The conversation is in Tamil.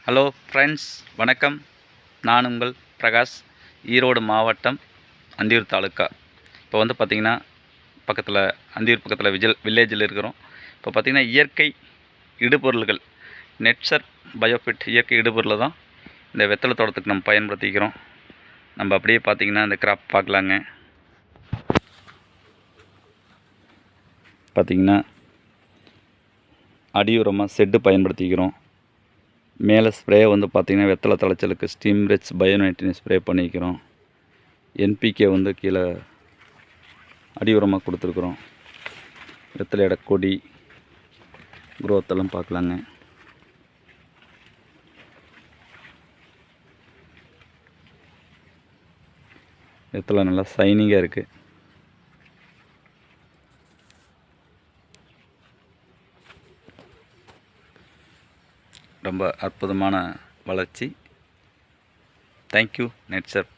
ஹலோ ஃப்ரெண்ட்ஸ், வணக்கம். நான் உங்கள் பிரகாஷ், ஈரோடு மாவட்டம், அந்தியூர் தாலுக்கா. இப்போ வந்து பார்த்திங்கன்னா பக்கத்தில் அந்தியூர் பக்கத்தில் வில்லேஜில் இருக்கிறோம். இப்போ பார்த்திங்கன்னா இயற்கை இடுபொருள்கள், நெட்சர் பயோஃபிட் இயற்கை இடுபொருளை தான் இந்த வெத்தலை தோட்டத்துக்கு நம்ம பயன்படுத்திக்கிறோம். நம்ம அப்படியே பார்த்திங்கன்னா இந்த கிராப் பார்க்கலாங்க. பார்த்திங்கன்னா அடியுரமாக செட்டு பயன்படுத்திக்கிறோம். மேலே ஸ்ப்ரே வந்து பார்த்திங்கன்னா வெத்தலை தலைச்சலுக்கு ஸ்டீம்ரிச் பயோநைட்ரேட் ஸ்ப்ரே பண்ணிக்கிறோம். என்பிகே வந்து கீழே அடி உரமாக கொடுத்துருக்குறோம். வெத்தலையோட கொடி குரோத்தெல்லாம் பார்க்கலாங்க. வெத்தலை நல்லா சைனிங்காக இருக்குது. ரொம்ப அற்புதமான வளர்ச்சி. தேங்க்யூ நெட்சர்.